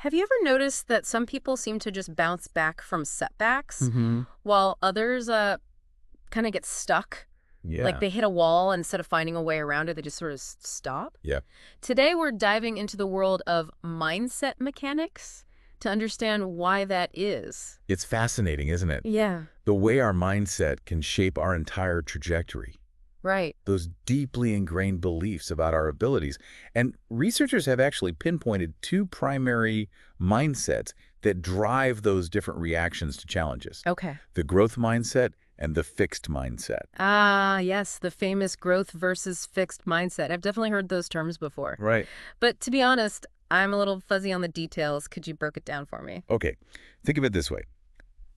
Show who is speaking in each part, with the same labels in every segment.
Speaker 1: Have you ever noticed that some people seem to just bounce back from setbacks
Speaker 2: Hmm.
Speaker 1: while others kind of get stuck? Like
Speaker 2: Yeah.
Speaker 1: they hit a wall and instead of finding a way around it, they just sort of stop?
Speaker 2: Yeah.
Speaker 1: Today, we're diving into the world of mindset mechanics to understand why that is.
Speaker 2: It's fascinating, isn't it?
Speaker 1: Yeah,
Speaker 2: The way our mindset can shape our entire trajectory,
Speaker 1: right.
Speaker 2: those deeply ingrained beliefs about our abilities. And researchers have actually pinpointed two primary mindsets that drive those different reactions to challenges.
Speaker 1: Okay.
Speaker 2: The growth mindset and the fixed mindset.
Speaker 1: Ah, yes, the famous growth versus fixed mindset. I've definitely heard those terms before.
Speaker 2: Right.
Speaker 1: But to be honest, I'm a little fuzzy on the details. Could you break it down for me?
Speaker 2: Okay, think of it this way.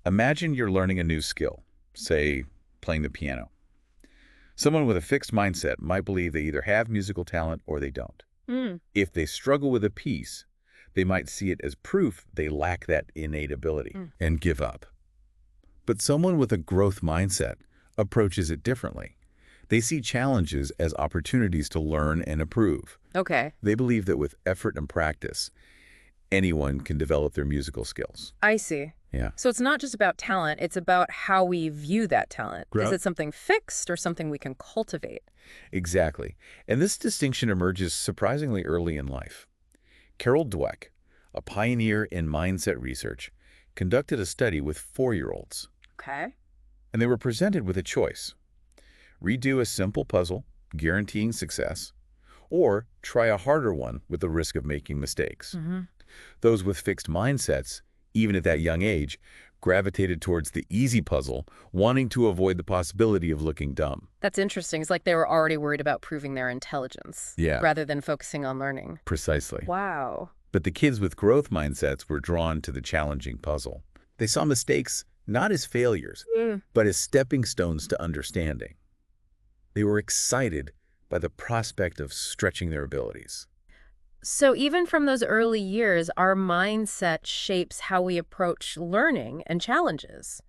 Speaker 2: Imagine you're learning a new skill, say playing the piano. Someone with a fixed mindset might believe they either have musical talent or they don't.
Speaker 1: Hmm.
Speaker 2: If they struggle with a piece, they might see it as proof they lack that innate ability
Speaker 1: Mm.
Speaker 2: and give up. But someone with a growth mindset approaches it differently. They see challenges as opportunities to learn and improve.
Speaker 1: Okay.
Speaker 2: They believe that with effort and practice, anyone can develop their musical skills.
Speaker 1: I see.
Speaker 2: Yeah.
Speaker 1: So it's not just about talent, it's about how we view that talent. Is
Speaker 2: Right.
Speaker 1: it something fixed or something we can cultivate?
Speaker 2: Exactly. And this distinction emerges surprisingly early in life. Carol Dweck, a pioneer in mindset research, conducted a study with 4-year-olds,
Speaker 1: Okay.
Speaker 2: and they were presented with a choice. Redo a simple puzzle, guaranteeing success, or try a harder one with the risk of making mistakes.
Speaker 1: Mm-hmm.
Speaker 2: Those with fixed mindsets, even at that young age, gravitated towards the easy puzzle, wanting to avoid the possibility of looking dumb.
Speaker 1: That's interesting. It's like they were already worried about proving their intelligence
Speaker 2: Yeah.
Speaker 1: rather than focusing on learning.
Speaker 2: Precisely.
Speaker 1: Wow.
Speaker 2: But the kids with growth mindsets were drawn to the challenging puzzle. They saw mistakes not as failures,
Speaker 1: Mm.
Speaker 2: but as stepping stones to understanding. They were excited by the prospect of stretching their abilities.
Speaker 1: So even from those early years, our mindset shapes how we approach learning and challenges.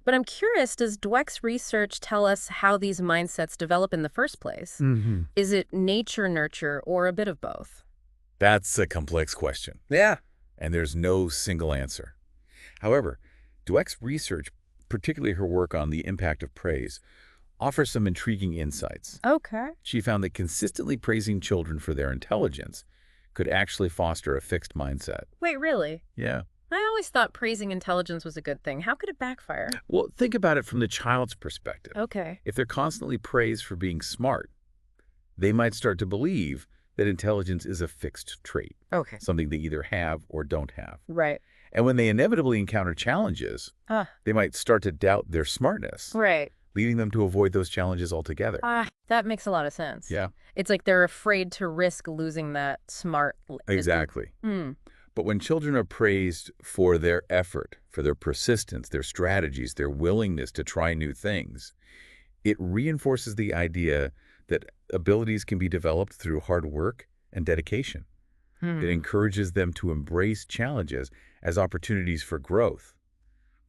Speaker 1: But I'm curious, does Dweck's research tell us how these mindsets develop in the first place?
Speaker 2: Mm-hmm.
Speaker 1: Is it nature, nurture, or a bit of both?
Speaker 2: That's a complex question,
Speaker 1: Yeah.
Speaker 2: and there's no single answer. However, Dweck's research, particularly her work on the impact of praise, offers some intriguing insights.
Speaker 1: Okay.
Speaker 2: She found that consistently praising children for their intelligence could actually foster a fixed mindset.
Speaker 1: Wait, really?
Speaker 2: Yeah.
Speaker 1: I always thought praising intelligence was a good thing. How could it backfire?
Speaker 2: Well, think about it from the child's perspective.
Speaker 1: Okay.
Speaker 2: If they're constantly praised for being smart, they might start to believe that intelligence is a fixed trait,
Speaker 1: Okay.
Speaker 2: something they either have or don't have.
Speaker 1: Right.
Speaker 2: And when they inevitably encounter challenges,
Speaker 1: Ah,
Speaker 2: they might start to doubt their smartness,
Speaker 1: right.
Speaker 2: leading them to avoid those challenges altogether.
Speaker 1: Ah, that makes a lot of sense.
Speaker 2: Yeah,
Speaker 1: It's like they're afraid to risk losing that smart.
Speaker 2: exactly.
Speaker 1: Hmm.
Speaker 2: But when children are praised for their effort, for their persistence, their strategies, their willingness to try new things, it reinforces the idea that abilities can be developed through hard work and dedication.
Speaker 1: Hmm.
Speaker 2: It encourages them to embrace challenges as opportunities for growth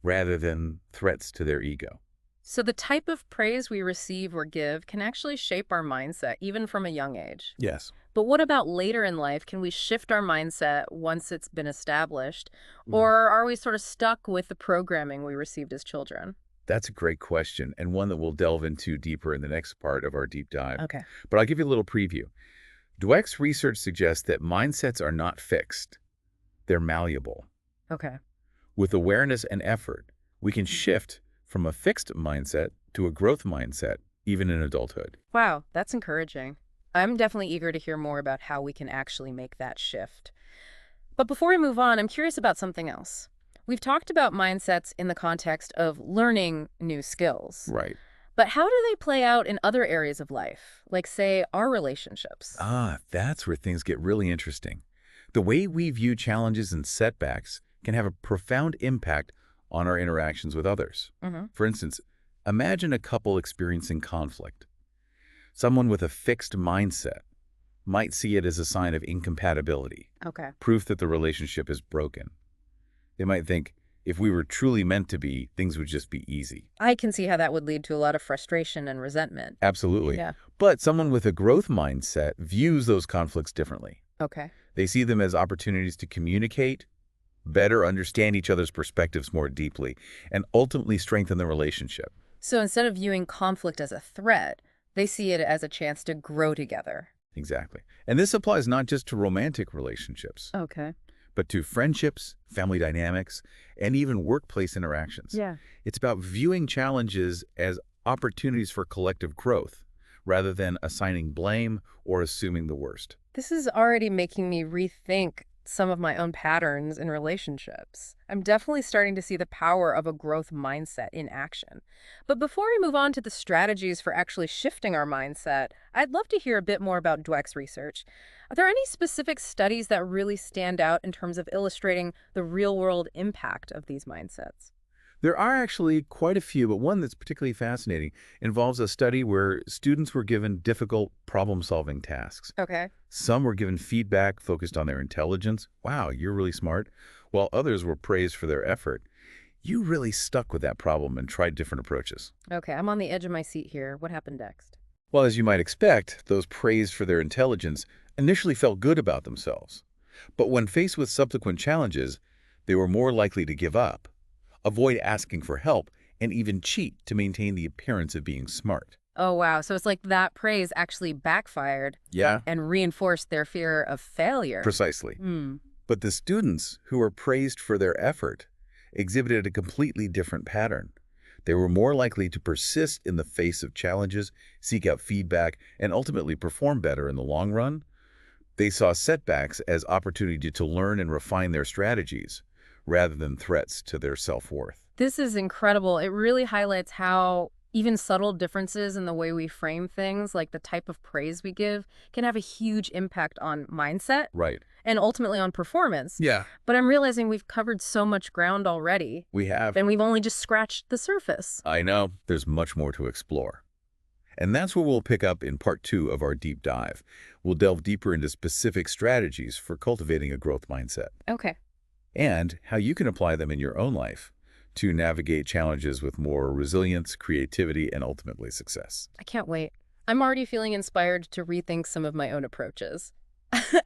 Speaker 2: rather than threats to their ego.
Speaker 1: So the type of praise we receive or give can actually shape our mindset, even from a young age.
Speaker 2: Yes.
Speaker 1: But what about later in life? Can we shift our mindset once it's been established?
Speaker 2: Mm.
Speaker 1: Or are we sort of stuck with the programming we received as children?
Speaker 2: That's a great question, and one that we'll delve into deeper in the next part of our deep dive.
Speaker 1: Okay.
Speaker 2: But I'll give you a little preview. Dweck's research suggests that mindsets are not fixed. They're malleable.
Speaker 1: Okay.
Speaker 2: With awareness and effort, we can shift from a fixed mindset to a growth mindset, even in adulthood.
Speaker 1: Wow, that's encouraging. I'm definitely eager to hear more about how we can actually make that shift. But before we move on, I'm curious about something else. We've talked about mindsets in the context of learning new skills.
Speaker 2: Right.
Speaker 1: But how do they play out in other areas of life, like, say, our relationships?
Speaker 2: That's where things get really interesting. The way we view challenges and setbacks can have a profound impact on our interactions with others.
Speaker 1: Mm-hmm.
Speaker 2: For instance, imagine a couple experiencing conflict. Someone with a fixed mindset might see it as a sign of incompatibility,
Speaker 1: Okay.
Speaker 2: proof that the relationship is broken. They might think, if we were truly meant to be, things would just be easy.
Speaker 1: I can see how that would lead to a lot of frustration and resentment.
Speaker 2: Absolutely.
Speaker 1: Yeah.
Speaker 2: But someone with a growth mindset views those conflicts differently.
Speaker 1: Okay.
Speaker 2: They see them as opportunities to communicate, better understand each other's perspectives more deeply, and ultimately strengthen the relationship.
Speaker 1: So instead of viewing conflict as a threat, they see it as a chance to grow together.
Speaker 2: Exactly. And this applies not just to romantic relationships,
Speaker 1: Okay.
Speaker 2: but to friendships, family dynamics, and even workplace interactions.
Speaker 1: Yeah.
Speaker 2: It's about viewing challenges as opportunities for collective growth, rather than assigning blame or assuming the worst.
Speaker 1: This is already making me rethink some of my own patterns in relationships. I'm definitely starting to see the power of a growth mindset in action. But before we move on to the strategies for actually shifting our mindset, I'd love to hear a bit more about Dweck's research. Are there any specific studies that really stand out in terms of illustrating the real-world impact of these mindsets?
Speaker 2: There are actually quite a few, but one that's particularly fascinating involves a study where students were given difficult problem-solving tasks.
Speaker 1: Okay.
Speaker 2: Some were given feedback focused on their intelligence. Wow, you're really smart. While others were praised for their effort. You really stuck with that problem and tried different approaches.
Speaker 1: Okay, I'm on the edge of my seat here. What happened next?
Speaker 2: Well, as you might expect, those praised for their intelligence initially felt good about themselves. But when faced with subsequent challenges, they were more likely to give up, avoid asking for help, and even cheat to maintain the appearance of being smart.
Speaker 1: Oh, wow. So it's like that praise actually backfired
Speaker 2: Yeah,
Speaker 1: and reinforced their fear of failure.
Speaker 2: precisely.
Speaker 1: Hmm.
Speaker 2: But the students who were praised for their effort exhibited a completely different pattern. They were more likely to persist in the face of challenges, seek out feedback, and ultimately perform better in the long run. They saw setbacks as opportunity to learn and refine their strategies, rather than threats to their self-worth.
Speaker 1: This is incredible. It really highlights how even subtle differences in the way we frame things, like the type of praise we give, can have a huge impact on mindset
Speaker 2: Right.
Speaker 1: and ultimately on performance.
Speaker 2: Yeah,
Speaker 1: But I'm realizing we've covered so much ground already,
Speaker 2: we have.
Speaker 1: and we've only just scratched the surface.
Speaker 2: I know there's much more to explore. And that's where we'll pick up in part 2 of our deep dive. We'll delve deeper into specific strategies for cultivating a growth mindset
Speaker 1: Okay.
Speaker 2: and how you can apply them in your own life to navigate challenges with more resilience, creativity, and ultimately success.
Speaker 1: I can't wait. I'm already feeling inspired to rethink some of my own approaches.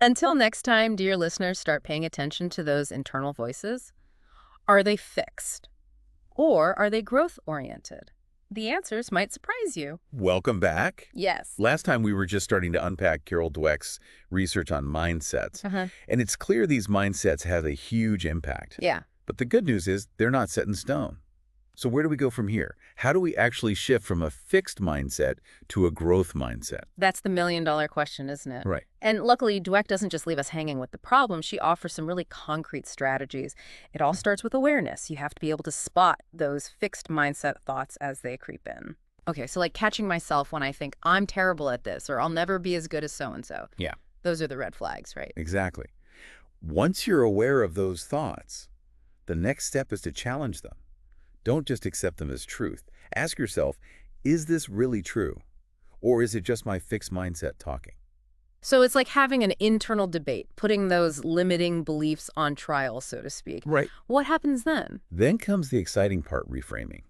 Speaker 1: Until next time, dear listeners, start paying attention to those internal voices. Are they fixed? Or are they growth-oriented? The answers might surprise you.
Speaker 2: Welcome back.
Speaker 1: Yes.
Speaker 2: Last time we were just starting to unpack Carol Dweck's research on mindsets,
Speaker 1: Uh-huh.
Speaker 2: and it's clear these mindsets have a huge impact.
Speaker 1: Yeah.
Speaker 2: But the good news is they're not set in stone. So where do we go from here? How do we actually shift from a fixed mindset to a growth mindset?
Speaker 1: That's the million-dollar question, isn't it?
Speaker 2: Right.
Speaker 1: And luckily, Dweck doesn't just leave us hanging with the problem. She offers some really concrete strategies. It all starts with awareness. You have to be able to spot those fixed mindset thoughts as they creep in. Okay, so like catching myself when I think I'm terrible at this or I'll never be as good as so-and-so.
Speaker 2: Yeah.
Speaker 1: Those are the red flags, right?
Speaker 2: Exactly. Once you're aware of those thoughts, the next step is to challenge them. Don't just accept them as truth. Ask yourself, is this really true? Or is it just my fixed mindset talking?
Speaker 1: So it's like having an internal debate, putting those limiting beliefs on trial, so to speak.
Speaker 2: Right.
Speaker 1: What happens then?
Speaker 2: Then comes the exciting part, reframing.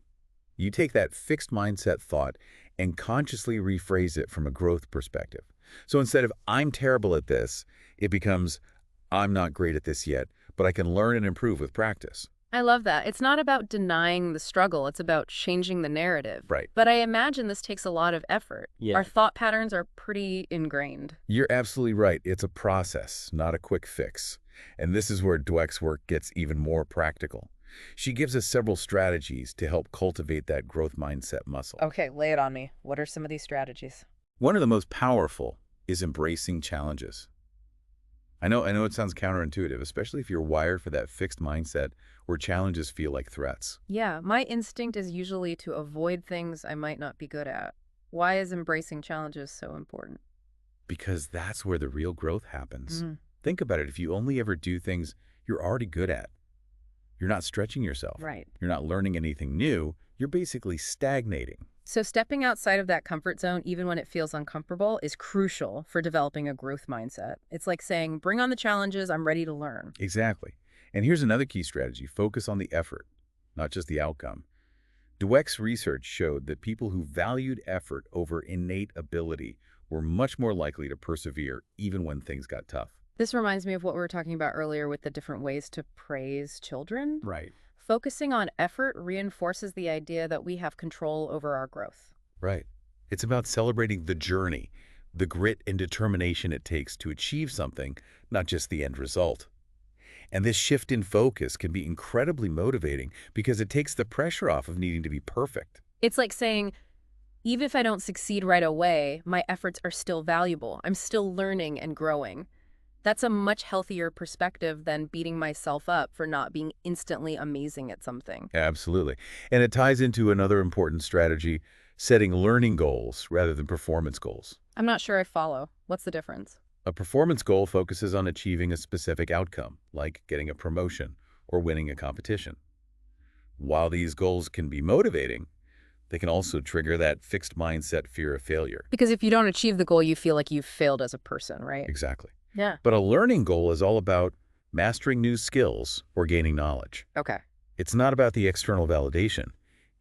Speaker 2: You take that fixed mindset thought and consciously rephrase it from a growth perspective. So instead of, I'm terrible at this, it becomes, I'm not great at this yet, but I can learn and improve with practice.
Speaker 1: I love that. It's not about denying the struggle. It's about changing the narrative.
Speaker 2: Right.
Speaker 1: But I imagine this takes a lot of effort.
Speaker 2: Yeah.
Speaker 1: Our thought patterns are pretty ingrained.
Speaker 2: You're absolutely right. It's a process, not a quick fix. And this is where Dweck's work gets even more practical. She gives us several strategies to help cultivate that growth mindset muscle.
Speaker 1: Okay, lay it on me. What are some of these strategies?
Speaker 2: One of the most powerful is embracing challenges. I know it sounds counterintuitive, especially if you're wired for that fixed mindset where challenges feel like threats.
Speaker 1: Yeah, my instinct is usually to avoid things I might not be good at. Why is embracing challenges so important?
Speaker 2: Because that's where the real growth happens.
Speaker 1: Mhm.
Speaker 2: Think about it. If you only ever do things you're already good at, you're not stretching yourself.
Speaker 1: Right.
Speaker 2: You're not learning anything new. You're basically stagnating.
Speaker 1: So stepping outside of that comfort zone, even when it feels uncomfortable, is crucial for developing a growth mindset. It's like saying, bring on the challenges, I'm ready to learn.
Speaker 2: Exactly. And here's another key strategy. Focus on the effort, not just the outcome. Dweck's research showed that people who valued effort over innate ability were much more likely to persevere even when things got tough.
Speaker 1: This reminds me of what we were talking about earlier with the different ways to praise children.
Speaker 2: Right.
Speaker 1: Focusing on effort reinforces the idea that we have control over our growth.
Speaker 2: Right. It's about celebrating the journey, the grit and determination it takes to achieve something, not just the end result. And this shift in focus can be incredibly motivating because it takes the pressure off of needing to be perfect.
Speaker 1: It's like saying, even if I don't succeed right away, my efforts are still valuable. I'm still learning and growing. That's a much healthier perspective than beating myself up for not being instantly amazing at something.
Speaker 2: Absolutely. And it ties into another important strategy, setting learning goals rather than performance goals.
Speaker 1: I'm not sure I follow. What's the difference?
Speaker 2: A performance goal focuses on achieving a specific outcome, like getting a promotion or winning a competition. While these goals can be motivating, they can also trigger that fixed mindset fear of failure.
Speaker 1: Because if you don't achieve the goal, you feel like you've failed as a person, right?
Speaker 2: Exactly.
Speaker 1: Yeah.
Speaker 2: But a learning goal is all about mastering new skills or gaining knowledge.
Speaker 1: Okay.
Speaker 2: It's not about the external validation.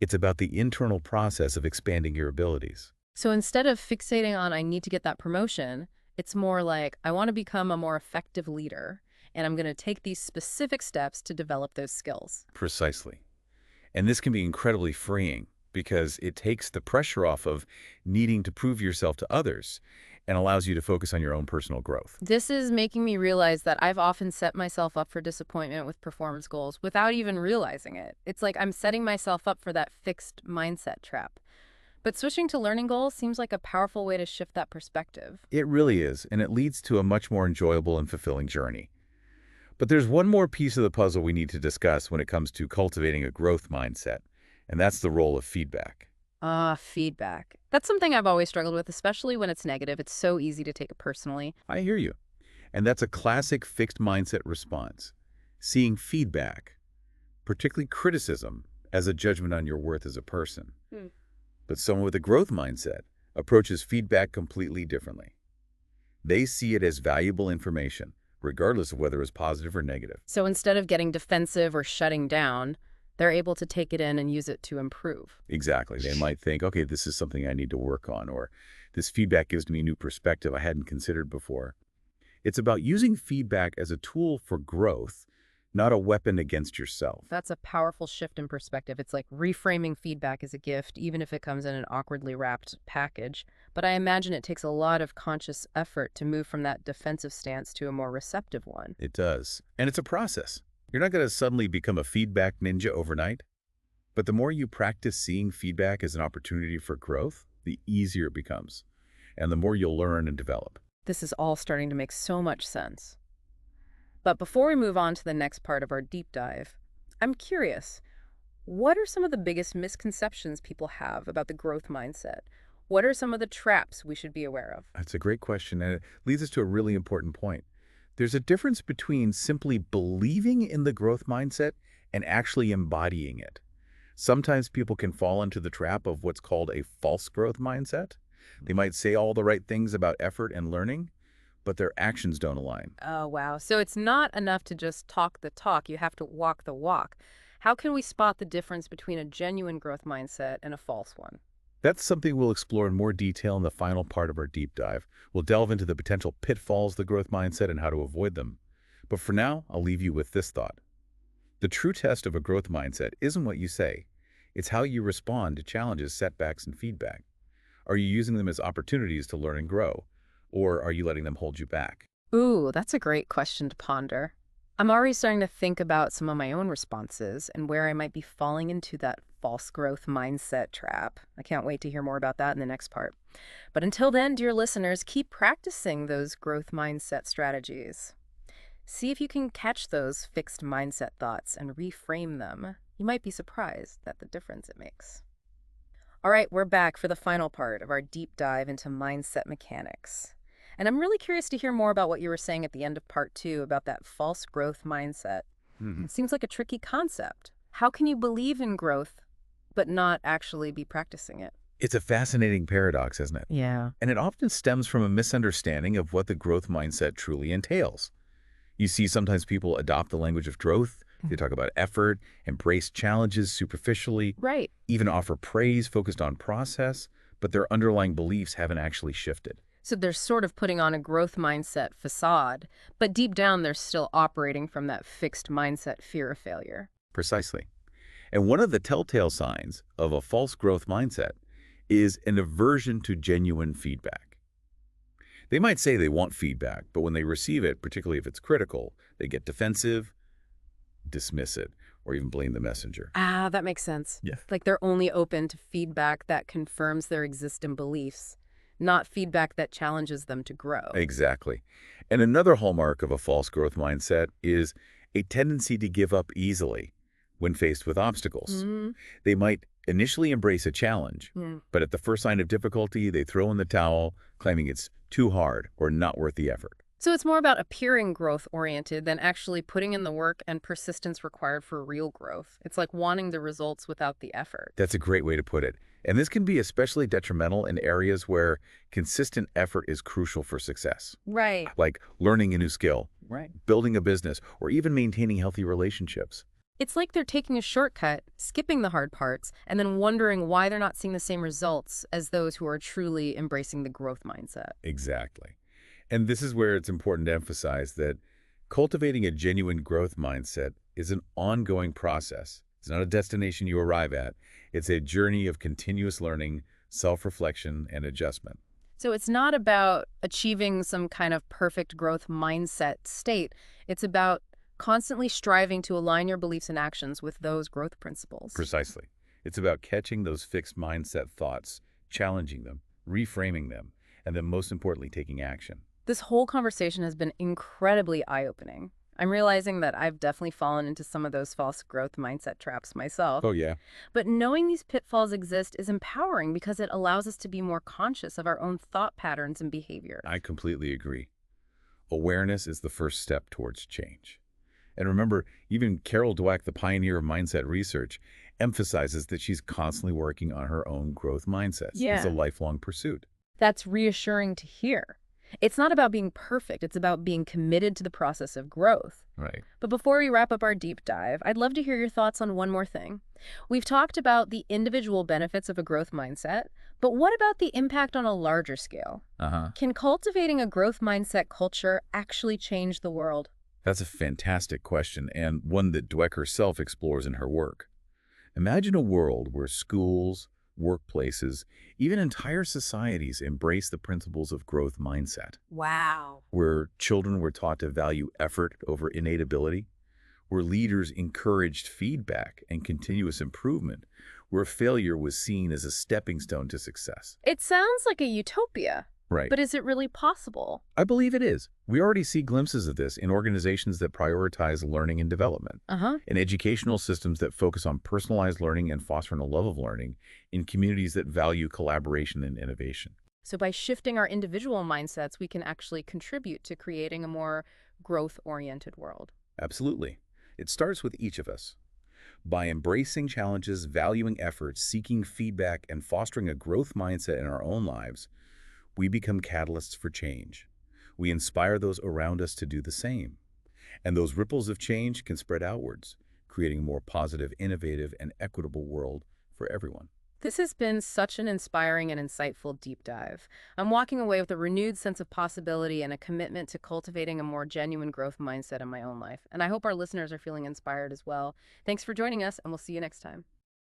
Speaker 2: It's about the internal process of expanding your abilities.
Speaker 1: So instead of fixating on I need to get that promotion, it's more like I want to become a more effective leader, and I'm going to take these specific steps to develop those skills.
Speaker 2: Precisely. And this can be incredibly freeing because it takes the pressure off of needing to prove yourself to others and allows you to focus on your own personal growth.
Speaker 1: This is making me realize that I've often set myself up for disappointment with performance goals without even realizing it. It's like I'm setting myself up for that fixed mindset trap. But switching to learning goals seems like a powerful way to shift that perspective.
Speaker 2: It really is, and it leads to a much more enjoyable and fulfilling journey. But there's one more piece of the puzzle we need to discuss when it comes to cultivating a growth mindset, and that's the role of feedback.
Speaker 1: Feedback. That's something I've always struggled with, especially when it's negative. It's so easy to take it personally.
Speaker 2: I hear you. And that's a classic fixed mindset response. Seeing feedback, particularly criticism, as a judgment on your worth as a person. But someone with a growth mindset approaches feedback completely differently. They see it as valuable information, regardless of whether it's positive or negative.
Speaker 1: So instead of getting defensive or shutting down, they're able to take it in and use it to improve.
Speaker 2: Exactly. They might think, okay, this is something I need to work on, or this feedback gives me a new perspective I hadn't considered before. It's about using feedback as a tool for growth, not a weapon against yourself.
Speaker 1: That's a powerful shift in perspective. It's like reframing feedback as a gift, even if it comes in an awkwardly wrapped package. But I imagine it takes a lot of conscious effort to move from that defensive stance to a more receptive one.
Speaker 2: It does. And it's a process. You're not going to suddenly become a feedback ninja overnight. But the more you practice seeing feedback as an opportunity for growth, the easier it becomes, and the more you'll learn and develop.
Speaker 1: This is all starting to make so much sense. But before we move on to the next part of our deep dive, I'm curious, what are some of the biggest misconceptions people have about the growth mindset? What are some of the traps we should be aware of?
Speaker 2: That's a great question, and it leads us to a really important point. There's a difference between simply believing in the growth mindset and actually embodying it. Sometimes people can fall into the trap of what's called a false growth mindset. They might say all the right things about effort and learning, but their actions don't align.
Speaker 1: Oh, wow. So it's not enough to just talk the talk. You have to walk the walk. How can we spot the difference between a genuine growth mindset and a false one?
Speaker 2: That's something we'll explore in more detail in the final part of our deep dive. We'll delve into the potential pitfalls of the growth mindset and how to avoid them. But for now, I'll leave you with this thought. The true test of a growth mindset isn't what you say. It's how you respond to challenges, setbacks, and feedback. Are you using them as opportunities to learn and grow? Or are you letting them hold you back?
Speaker 1: Ooh, that's a great question to ponder. I'm already starting to think about some of my own responses and where I might be falling into that false growth mindset trap. I can't wait to hear more about that in the next part. But until then, dear listeners, keep practicing those growth mindset strategies. See if you can catch those fixed mindset thoughts and reframe them. You might be surprised at the difference it makes. All right, we're back for the final part of our deep dive into mindset mechanics. And I'm really curious to hear more about what you were saying at the end of part 2 about that false growth mindset. It seems like a tricky concept. How can you believe in growth but not actually be practicing it?
Speaker 2: It's a fascinating paradox, isn't it?
Speaker 1: Yeah.
Speaker 2: And it often stems from a misunderstanding of what the growth mindset truly entails. You see, sometimes people adopt the language of growth. They talk about effort, embrace challenges superficially,
Speaker 1: Right.
Speaker 2: even offer praise focused on process, but their underlying beliefs haven't actually shifted.
Speaker 1: So they're sort of putting on a growth mindset facade, but deep down they're still operating from that fixed mindset fear of failure.
Speaker 2: Precisely. And one of the telltale signs of a false growth mindset is an aversion to genuine feedback. They might say they want feedback, but when they receive it, particularly if it's critical, they get defensive, dismiss it, or even blame the messenger.
Speaker 1: Ah, that makes sense.
Speaker 2: Yeah.
Speaker 1: Like they're only open to feedback that confirms their existing beliefs, not feedback that challenges them to grow.
Speaker 2: Exactly. And another hallmark of a false growth mindset is a tendency to give up easily when faced with obstacles.
Speaker 1: Mhm.
Speaker 2: They might initially embrace a challenge,
Speaker 1: Yeah.
Speaker 2: but at the first sign of difficulty, they throw in the towel, claiming it's too hard or not worth the effort.
Speaker 1: So it's more about appearing growth-oriented than actually putting in the work and persistence required for real growth. It's like wanting the results without the effort.
Speaker 2: That's a great way to put it. And this can be especially detrimental in areas where consistent effort is crucial for success,
Speaker 1: Right.
Speaker 2: like learning a new skill,
Speaker 1: Right.
Speaker 2: building a business, or even maintaining healthy relationships.
Speaker 1: It's like they're taking a shortcut, skipping the hard parts, and then wondering why they're not seeing the same results as those who are truly embracing the growth mindset.
Speaker 2: Exactly. And this is where it's important to emphasize that cultivating a genuine growth mindset is an ongoing process. It's not a destination you arrive at. It's a journey of continuous learning, self-reflection, and adjustment.
Speaker 1: So it's not about achieving some kind of perfect growth mindset state. It's about constantly striving to align your beliefs and actions with those growth principles.
Speaker 2: Precisely. It's about catching those fixed mindset thoughts, challenging them, reframing them, and then most importantly, taking action.
Speaker 1: This whole conversation has been incredibly eye-opening. I'm realizing that I've definitely fallen into some of those false growth mindset traps myself.
Speaker 2: Oh, yeah.
Speaker 1: But knowing these pitfalls exist is empowering because it allows us to be more conscious of our own thought patterns and behavior.
Speaker 2: I completely agree. Awareness is the first step towards change. And remember, even Carol Dweck, the pioneer of mindset research, emphasizes that she's constantly working on her own growth mindsets. It's
Speaker 1: Yeah.
Speaker 2: a lifelong pursuit.
Speaker 1: That's reassuring to hear. It's not about being perfect, it's about being committed to the process of growth.
Speaker 2: Right.
Speaker 1: But before we wrap up our deep dive, I'd love to hear your thoughts on one more thing. We've talked about the individual benefits of a growth mindset, but what about the impact on a larger scale?
Speaker 2: Uh-huh.
Speaker 1: Can cultivating a growth mindset culture actually change the world?
Speaker 2: That's a fantastic question, and one that Dweck herself explores in her work. Imagine a world where schools, workplaces, even entire societies embrace the principles of growth mindset,
Speaker 1: Wow.
Speaker 2: where children were taught to value effort over innate ability, where leaders encouraged feedback and continuous improvement, where failure was seen as a stepping stone to success.
Speaker 1: It sounds like a utopia,
Speaker 2: Right.
Speaker 1: but is it really possible?
Speaker 2: I believe it is. We already see glimpses of this in organizations that prioritize learning and development,
Speaker 1: Uh-huh.
Speaker 2: in educational systems that focus on personalized learning and fostering a love of learning, in communities that value collaboration and innovation.
Speaker 1: So by shifting our individual mindsets, we can actually contribute to creating a more growth-oriented world.
Speaker 2: Absolutely. It starts with each of us. By embracing challenges, valuing effort, seeking feedback, and fostering a growth mindset in our own lives, we become catalysts for change. We inspire those around us to do the same. And those ripples of change can spread outwards, creating a more positive, innovative, and equitable world for everyone.
Speaker 1: This has been such an inspiring and insightful deep dive. I'm walking away with a renewed sense of possibility and a commitment to cultivating a more genuine growth mindset in my own life. And I hope our listeners are feeling inspired as well. Thanks for joining us, and we'll see you next time.